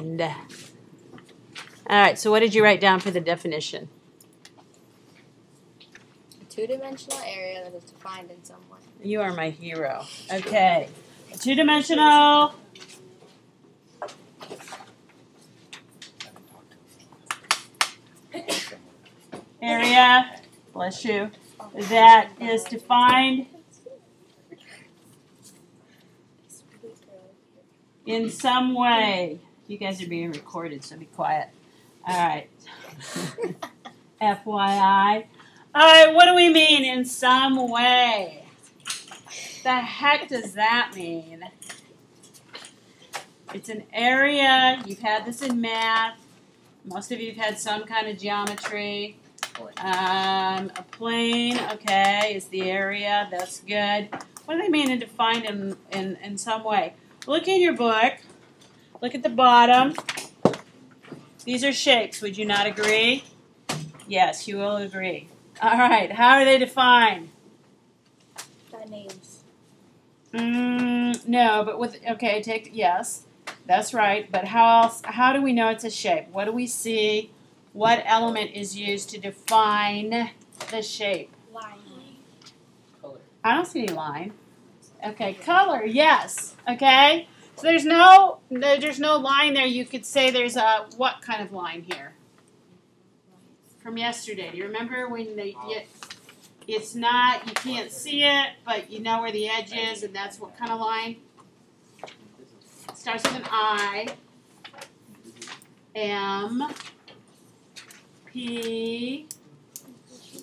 All right, so what did you write down for the definition? A two-dimensional area that is defined in some way. You are my hero. Okay. A two-dimensional area, bless you, that is defined in some way. You guys are being recorded, so be quiet. All right. FYI. All right, what do we mean in some way? The heck does that mean? It's an area. You've had this in math. Most of you have had some kind of geometry. A plane, okay, is the area. That's good. What do they mean in defined in some way? Look in your book. Look at the bottom. These are shapes. Would you not agree? Yes, you will agree. All right. How are they defined? By names. No, but with, okay, yes, that's right. But how else, how do we know it's a shape? What do we see? What element is used to define the shape? Line. Color. I don't see any line. Okay, color, yes. Okay. So there's no line there. You could say there's a, what kind of line here? From yesterday. Do you remember when it's not, you can't see it, but you know where the edge is, and that's what kind of line? It starts with an I, M, P,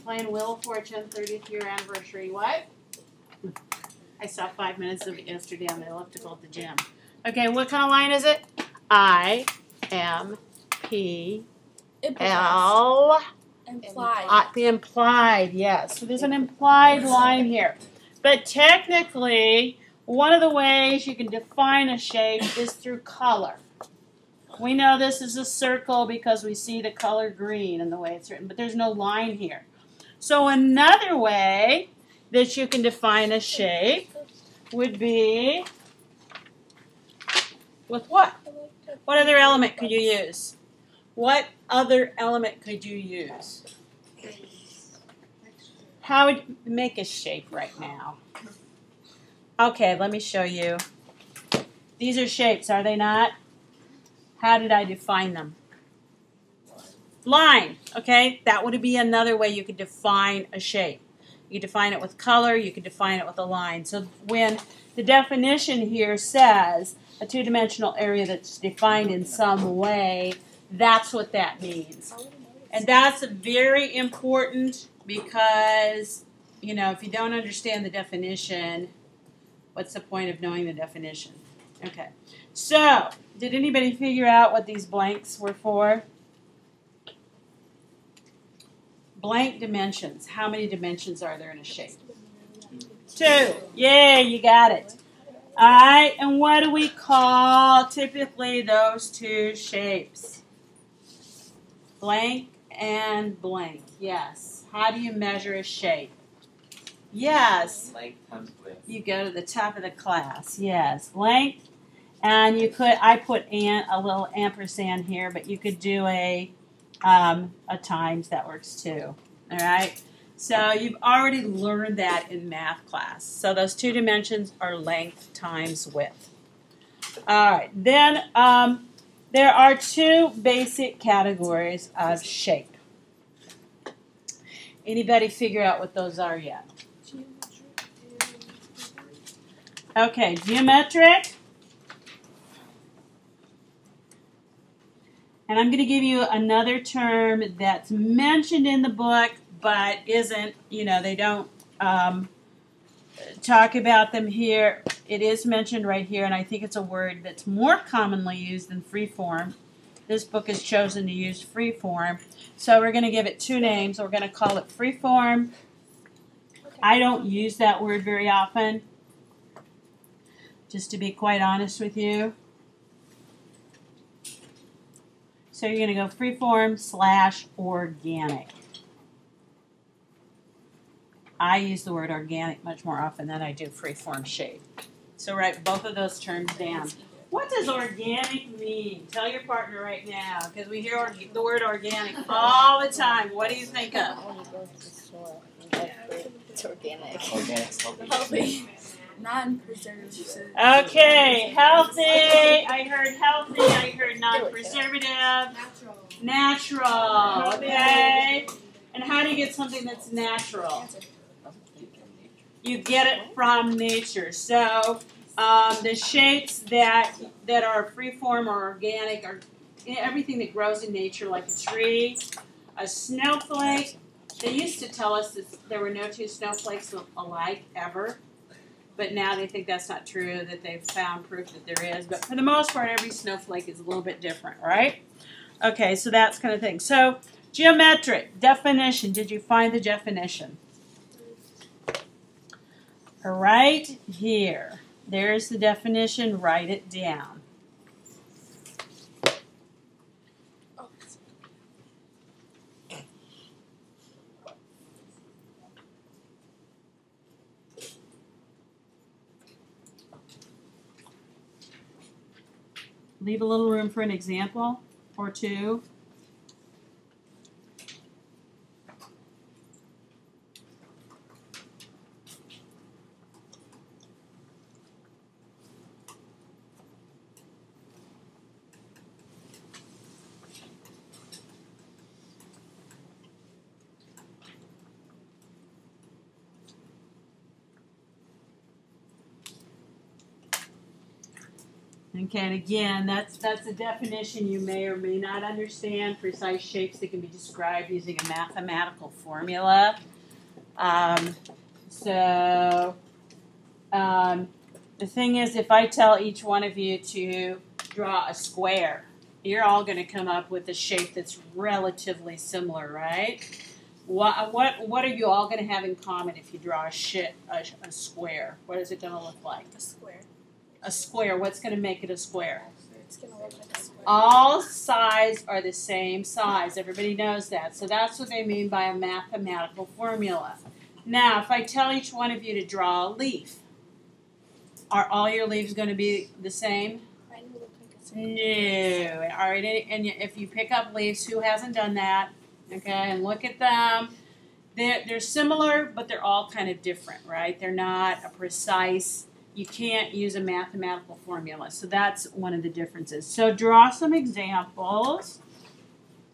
playing Wheel of Fortune, 30th year anniversary. What? I saw 5 minutes of it yesterday on the elliptical at the gym. Okay, what kind of line is it? I, M, P, L. Implied. Implied, yes. So there's an implied line here. But technically, one of the ways you can define a shape is through color. We know this is a circle because we see the color green in the way it's written, but there's no line here. So another way that you can define a shape would be with what? What other element could you use? What other element could you use? How would you make a shape right now? Okay, let me show you. These are shapes, are they not? How did I define them? Line, okay? That would be another way you could define a shape. You could define it with color, you could define it with a line. So when the definition here says a two-dimensional area that's defined in some way, that's what that means. And that's very important because, you know, if you don't understand the definition, what's the point of knowing the definition? Okay. So, did anybody figure out what these blanks were for? Blank dimensions. How many dimensions are there in a shape? 2. Yay, you got it. All right, and what do we call typically those two shapes? Blank and blank, yes. How do you measure a shape? Yes. Length times width. You go to the top of the class, yes. Length, and you could, I put a little ampersand here, but you could do a times, that works too, all right? So you've already learned that in math class. So those two dimensions are length times width. All right, then there are two basic categories of shape. Anybody figure out what those are yet? Okay, geometric. And I'm going to give you another term that's mentioned in the book, but isn't, you know, they don't talk about them here. It is mentioned right here, and I think it's a word that's more commonly used than freeform. This book has chosen to use freeform. So we're going to give it two names. We're going to call it freeform. I don't use that word very often, just to be quite honest with you. So you're going to go freeform / organic. I use the word organic much more often than I do freeform shape. So write both of those terms down. What does organic mean? Tell your partner right now, because we hear the word organic all the time. What do you think of? When you go to the store, it's organic. Organic's healthy. Healthy. Non-preservative. Okay, healthy. I heard healthy. I heard non-preservative. Natural. Okay. And how do you get something that's natural? You get it from nature. So the shapes that are freeform or organic are everything that grows in nature, like a tree, a snowflake. They used to tell us that there were no two snowflakes alike ever, but now they think that's not true, that they've found proof that there is. But for the most part, every snowflake is a little bit different, right? Okay, so that's kind of thing. So geometric definition. Did you find the definition? Right here. There's the definition. Write it down. Leave a little room for an example or two. Okay, and again, that's a definition. You may or may not understand. Precise shapes that can be described using a mathematical formula. The thing is, if I tell each one of you to draw a square, you're all going to come up with a shape that's relatively similar, right? What are you all going to have in common if you draw a square? What is it going to look like? A square. A square. What's going to make it a square? It's going to look like a square. All sides are the same size. Everybody knows that. So that's what they mean by a mathematical formula. Now, if I tell each one of you to draw a leaf, are all your leaves going to be the same? Mine will look like a square. No. All right. And if you pick up leaves, who hasn't done that? Okay, and look at them. They're similar, but they're all kind of different, right? They're not a precise. You can't use a mathematical formula. So that's one of the differences. So draw some examples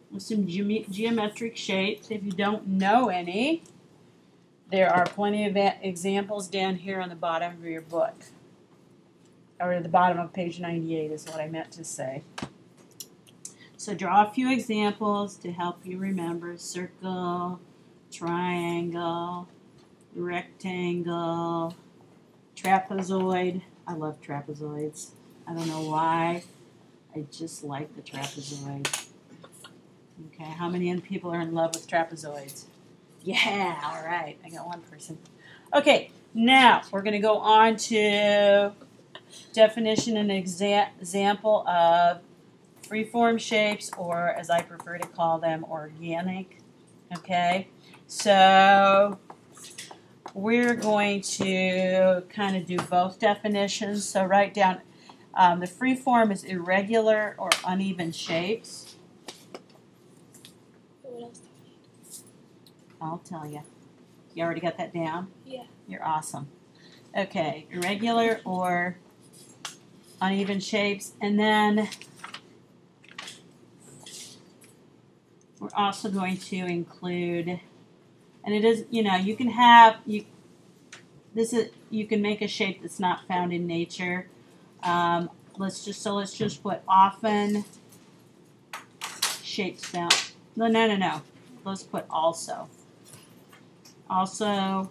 with some geometric shapes. If you don't know any, there are plenty of examples down here on the bottom of your book. Or the bottom of page 98 is what I meant to say. So draw a few examples to help you remember. Circle, triangle, rectangle, trapezoid. I love trapezoids. I don't know why. I just like the trapezoid. Okay, how many people are in love with trapezoids? Yeah, all right. I got one person. Okay, now we're going to go on to definition and example of freeform shapes, or as I prefer to call them, organic. Okay, so we're going to kind of do both definitions. So write down the freeform is irregular or uneven shapes. What else? I'll tell you. You already got that down? Yeah. You're awesome. Okay, irregular or uneven shapes, and then we're also going to include, and it is, you know, you can have, you can make a shape that's not found in nature. Let's just put often shapes found. No. Let's put also. Also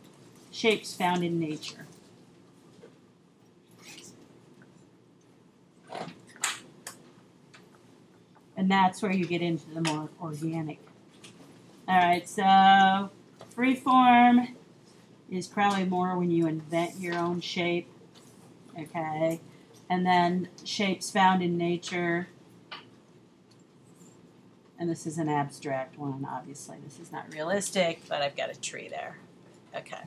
shapes found in nature. And that's where you get into the more organic. All right, so freeform is probably more when you invent your own shape, okay? And then shapes found in nature. And this is an abstract one, obviously. This is not realistic, but I've got a tree there. Okay.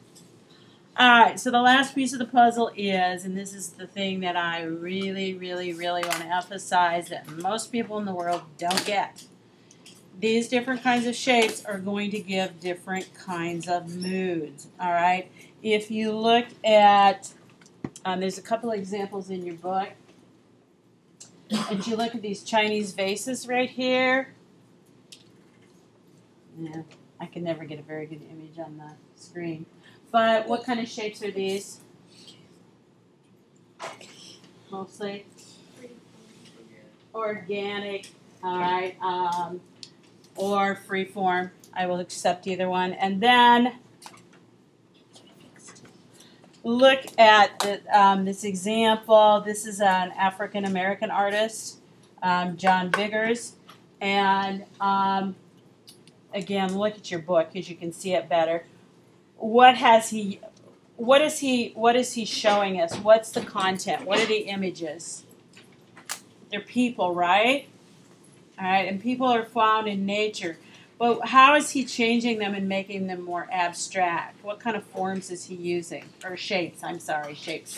Alright, so the last piece of the puzzle is, and this is the thing that I really, really, really want to emphasize that most people in the world don't get. These different kinds of shapes are going to give different kinds of moods. Alright, if you look at, there's a couple of examples in your book. And you look at these Chinese vases right here. Yeah, I can never get a very good image on the screen. But what kind of shapes are these? Mostly organic, all right, or freeform. I will accept either one. And then look at this example. This is an African American artist, John Biggers, and again, look at your book because you can see it better. What is he showing us? What's the content? What are the images? They're people, right? All right, and people are found in nature. But how is he changing them and making them more abstract? What kind of forms is he using? Or shapes, I'm sorry, shapes.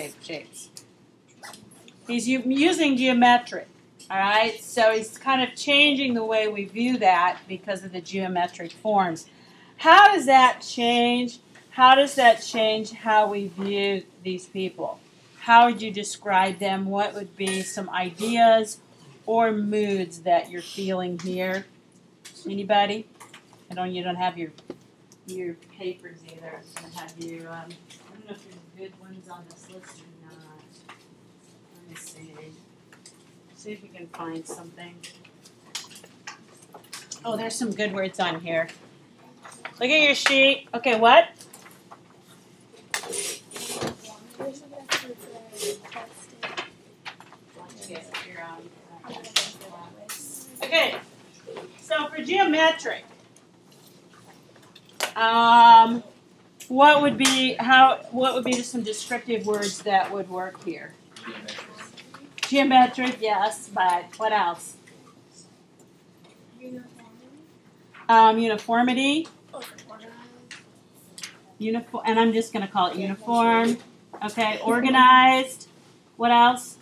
He's using geometric, all right? So he's kind of changing the way we view that because of the geometric forms. How does that change? How does that change how we view these people? How would you describe them? What would be some ideas or moods that you're feeling here? Anybody? You don't have your papers either. I'm gonna have you. I don't know if there's good ones on this list or not. Let me see. See if we can find something. Oh, there's some good words on here. Look at your sheet. Okay, what? Okay. So for geometric, what would be just some descriptive words that would work here? Geometric, yes, but what else? Uniformity. Uniform, and I'm just going to call it uniform. Okay, organized. What else?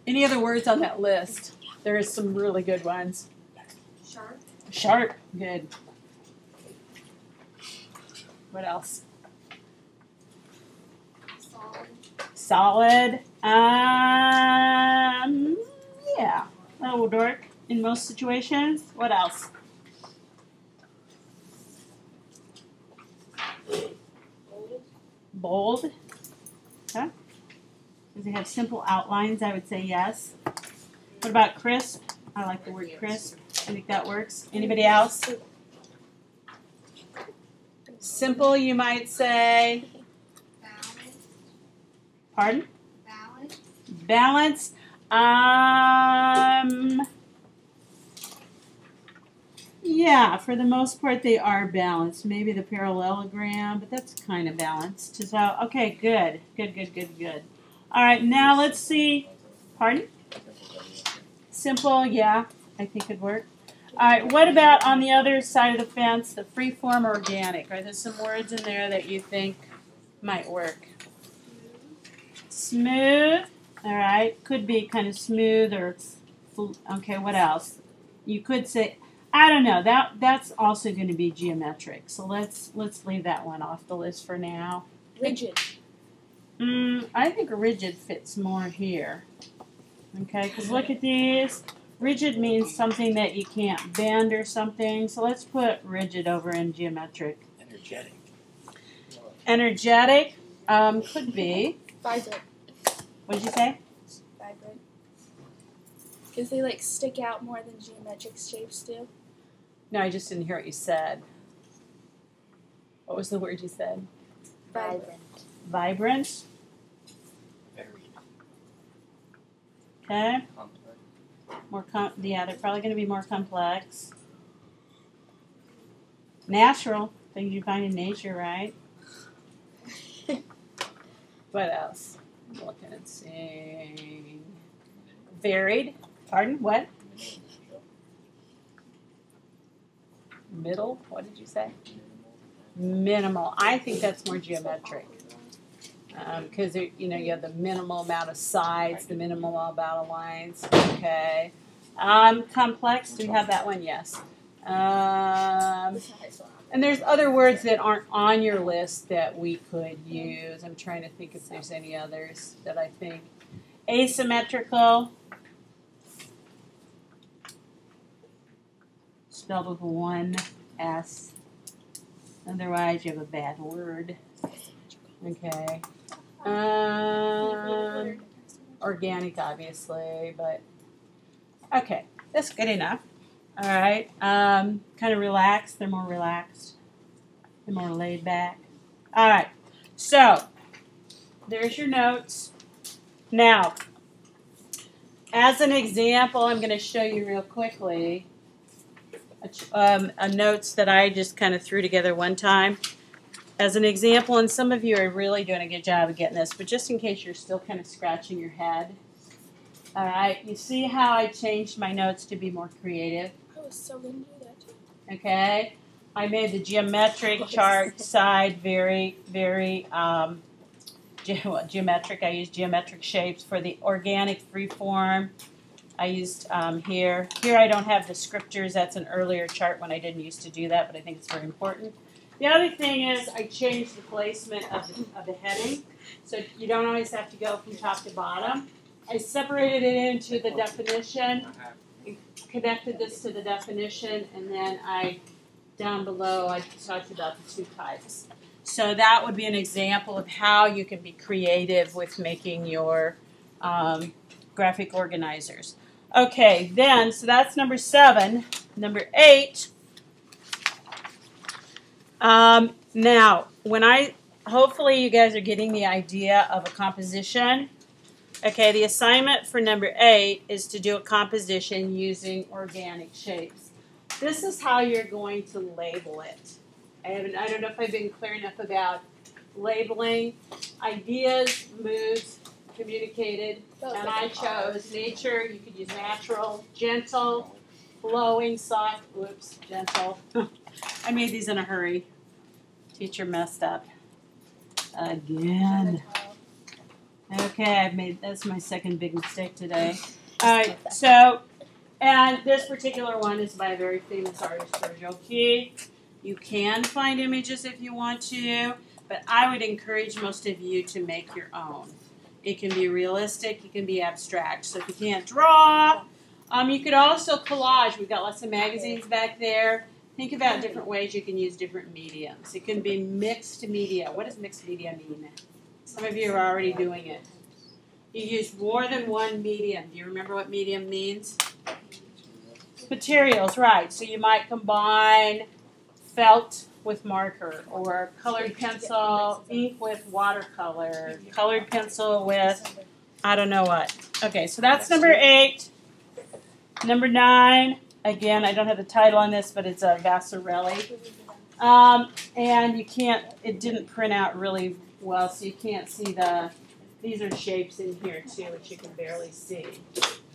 Any other words on that list? There is some really good ones. Sharp. Sharp, good. What else? Solid. Yeah, that will work in most situations. What else? Bold. Okay. Does it have simple outlines? I would say yes. What about crisp? I like the word crisp. I think that works. Anybody else? Simple, you might say. Balance. Pardon? Balance. Balance. Yeah, for the most part they are balanced. Maybe the parallelogram, but that's kind of balanced. So, okay, good. Good. All right, now let's see. Pardon? Simple, yeah, I think it'd work. All right, what about on the other side of the fence, the free-form organic? Are there some words in there that you think might work? Smooth, all right, could be kind of smooth or, okay, what else? You could say, I don't know, that's also going to be geometric, so let's leave that one off the list for now. Rigid. I think rigid fits more here. Okay, because look at these. Rigid means something that you can't bend or something. So let's put rigid over in geometric. Energetic. Energetic could be. Vibrant. What did you say? Vibrant. Because they like stick out more than geometric shapes do. No, I just didn't hear what you said. What was the word you said? Vibrant. Vibrant. Varied. Okay. Complex. Yeah, they're probably going to be more complex. Natural. Things you find in nature, right? What else? I'm looking and seeing. Varied. Pardon? What? Middle? What did you say? minimal. I think that's more geometric. Because you know, you have the minimal amount of sides, the minimal amount of lines. Okay. Complex. Do we have that one? Yes. And there's other words that aren't on your list that we could use. I'm trying to think if there's any others that I think. Asymmetrical. Spelled with one S. Otherwise, you have a bad word. Okay. Organic, obviously, but okay, that's good enough. All right. Kind of relaxed. They're more relaxed. They're more laid back. All right. So there's your notes. Now, as an example, I'm going to show you real quickly a notes that I just kind of threw together one time. As an example, and some of you are really doing a good job of getting this, but just in case you're still kind of scratching your head. All right, you see how I changed my notes to be more creative? I was so going to do that too. Okay, I made the geometric chart side very, very geometric. I used geometric shapes for the organic freeform. I used here. Here I don't have descriptors. That's an earlier chart when I didn't used to do that, but I think it's very important. The other thing is I changed the placement of the heading, so you don't always have to go from top to bottom. I separated it into the definition, connected this to the definition, and then down below I talked about the two types. So that would be an example of how you can be creative with making your graphic organizers. Okay, then, so that's number 7. Number 8. Now, hopefully you guys are getting the idea of a composition. Okay, the assignment for number 8 is to do a composition using organic shapes. This is how you're going to label it. I don't know if I've been clear enough about labeling. Ideas, moods, communicated, and I chose nature. You could use natural, gentle, flowing, soft, whoops, gentle. I made these in a hurry. Teacher messed up again. Okay, that's my second big mistake today. All right, so, and this particular one is by a very famous artist, Virgil Key. You can find images if you want to, but I would encourage most of you to make your own. It can be realistic, it can be abstract. So if you can't draw, you could also collage. We've got lots of magazines back there. Think about different ways you can use different mediums. It can be mixed media. What does mixed media mean? Some of you are already doing it. You use more than one medium. Do you remember what medium means? Materials, right. So you might combine felt with marker, or colored pencil, ink with watercolor, colored pencil with I don't know what. Okay, so that's number 8. Number 9, again, I don't have the title on this, but it's a Vasarely. And it didn't print out really well, so you can't see these are shapes in here too, which you can barely see.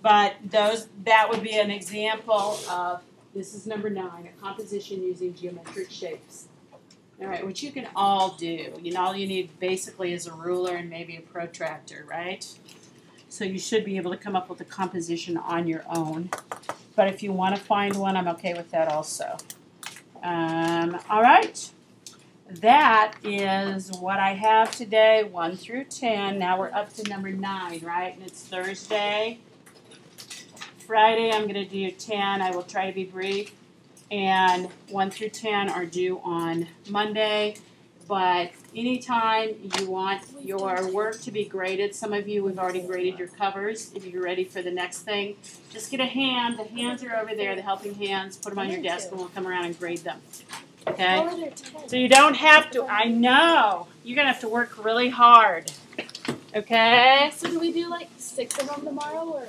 But that would be an example of, this is number 9, a composition using geometric shapes. All right, which you can all do. All you need basically is a ruler and maybe a protractor, right? So you should be able to come up with a composition on your own. But if you want to find one, I'm okay with that also. All right. That is what I have today, 1 through 10. Now we're up to number 9, right? And it's Thursday. Friday, I'm going to do 10. I will try to be brief. And 1 through 10 are due on Monday. But anytime you want your work to be graded, some of you have already graded your covers. If you're ready for the next thing, just get a hand. The hands are over there, the helping hands. Put them on your desk and we'll come around and grade them. Okay? So you don't have to. I know. You're going to have to work really hard. Okay? So do we do like 6 of them tomorrow, or?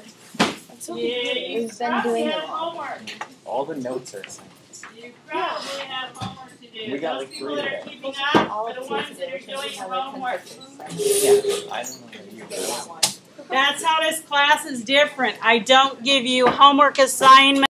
Yeah, you've been doing homework. All the notes are assignments. You probably have homework to do. We got Those like people 3 that are today. keeping up are the ones that are doing homework. Yeah, I don't know you do. That's how this class is different. I don't give you homework assignments.